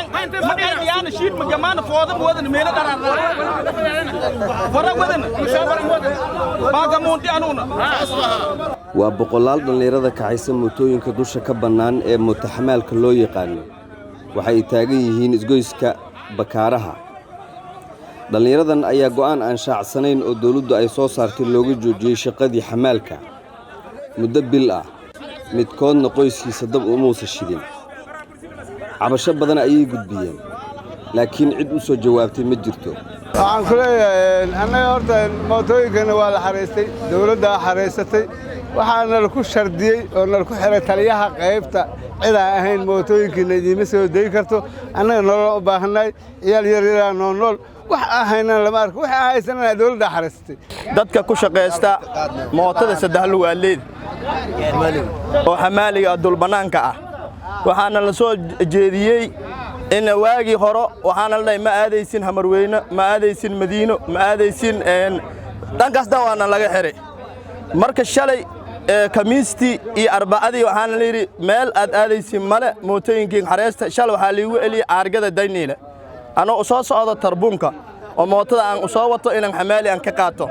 كينن ما كيان شيت مجمعنا فوضى بودن ميلا دارنا فرق ودن باقا مونتي أنونا وبقولال دليرada kacaysa mootooyinka dusha ka banaan ee mutaxamaalka loo yaqaan waxay taagan yihiin isgoyska bakaaraha dhalinyaradan ayaa go'aan aan shaacsanayn oo dawladdu ay soo saartay looga joojiyay shaqadii xamaalka muddo bil ah midkoodna qoyskiisa dab uma uusan shidin cabasho badan ayay gudbiyeen laakiin cid u soo jawaabtay ma jirto waxaan ku leeyahay annaga horta mootooyinkana waa la xareystay dawladda xareysatay waxaana la ku shardiyay oo la ku xiray taliyaha qaybta cid aan ahayn mootooyinkiina idiima soo deyi karto annaga nolol u baahanay iyaal yar nool wax ahayna lama arko wax ahaysanana dawladda xareystay dadka ku shaqeysta mootada saddex lugaaleed oo xamaaliga dul banaanka ah waxaana la soo jeediyay in waagi horo waxaana la ma aadaysin Hamarweyne ma aadaysin Madiino ma aadaysin dhankasta waana laga xiray marka shalay kamiisti iyo arbacadii waxaana la yiri meel aad aadaysin male mootooyinkii xareesta shalay waxa liigu eliyay argada dayniile ana soo socdo tarbunka oo mootada aan soo wato inaan xamaali aan ka qaato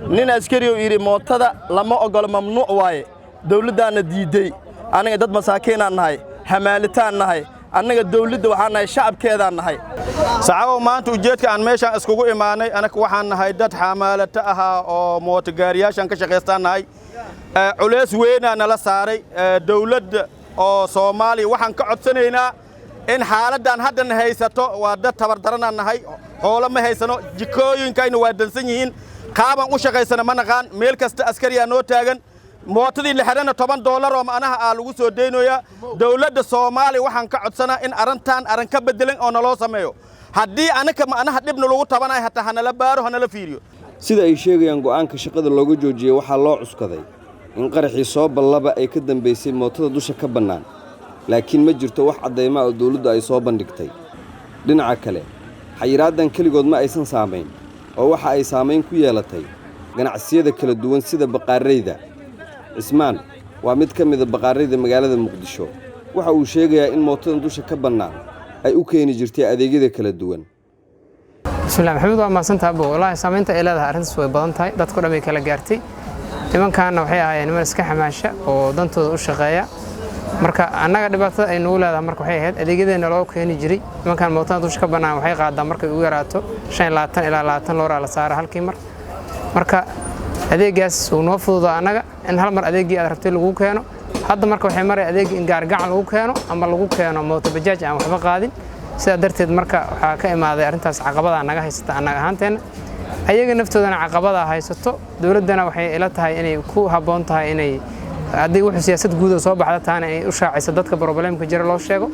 nin askari oo yiri mootada lama ogol mamnuuc waaye dawladdaana diiday aniga dad masaakiin aan nahay xamaalitaan nahay annaga dawladda waxaan nahay shacabkeedaan nahay sacaabo maanta ujeedka aan meeshaan iskugu imaanay anaga waxaan nahay dad xamaalata ah oo mooto gaariyaashan ka shaqeystaan culeys weyn nala saaray dawladda oo Soomaaliya waxaan ka codsanaynaa in xaaladdan hadda haysato waa dad tabardaran nahay xoolo ma haysano jikooyinkayna waa dansan yihiin qaaban u shaqeysana ma naqaan meel kasta askari noo taagan mootadii la xirana $10 oo macnaha lagu soo deynooya dawladda Soomaaliya waxaan ka codsanaa in aran ka bedelan oo naloo sameeyo haddii anaka macnaha dibna lagu tabanay hataa hanala baaro hanala fiiriyo sida ay sheegayaan go'aanka shaqada looga joojiyay waxaa loo cuskaday in qaraxii soo ballaba ay ka dambeysay mootada dusha ka bannaan laakiin ma jirto wax cadeyma oo dawladdu ay soo bandhigtay dhinaca kale xayiraadan kaligood ma aysan saameyn oo waxa ay saameyn ku yeelatay ganacsiyada kala duwan sida baqaarayda Ismaan waa mid ka mid ah baqaarayda magaalada Muqdisho waxa uu sheegayaa in mootada dusha ka bannaan ay u keeni jirtay adeegyada kala duwan bismillaah maxamed waa maasantahay wallahi saameynta ay leedahay arrintaas way badan tahay dadku dhamay kala gaartay nimankaana waxay ahaayeen niman iska xamaasha oo dantooda u shaqeeya marka annaga dhibaatada ay nagu leedahay marka waxay ahayd adeegyadeena loo keeni jiray nimankan mootada dusha ka bannaan waxay qaadaan markay ugu yaraato 25 ilaa 20 loora la saaro halkii marka adeegaas uu noo fududo annaga in hal mar adeegii aad rabtay lagu keeno hadda marka waxay maray adeegii in gaargacan lagu keeno ama lagu keeno mooto bajaaj aan waxba qaadin sida darteed marka waxa ka imaaday arrintaas caqabada naga haysata annaga ahaanteena ayaga naftoodana caqabada haysato dawladdana waxay ila tahay inay ku haboon tahay inay haddii wax siyaasad guud oo soo baxda taana ay u shaacayso dadka problemka jira loo sheego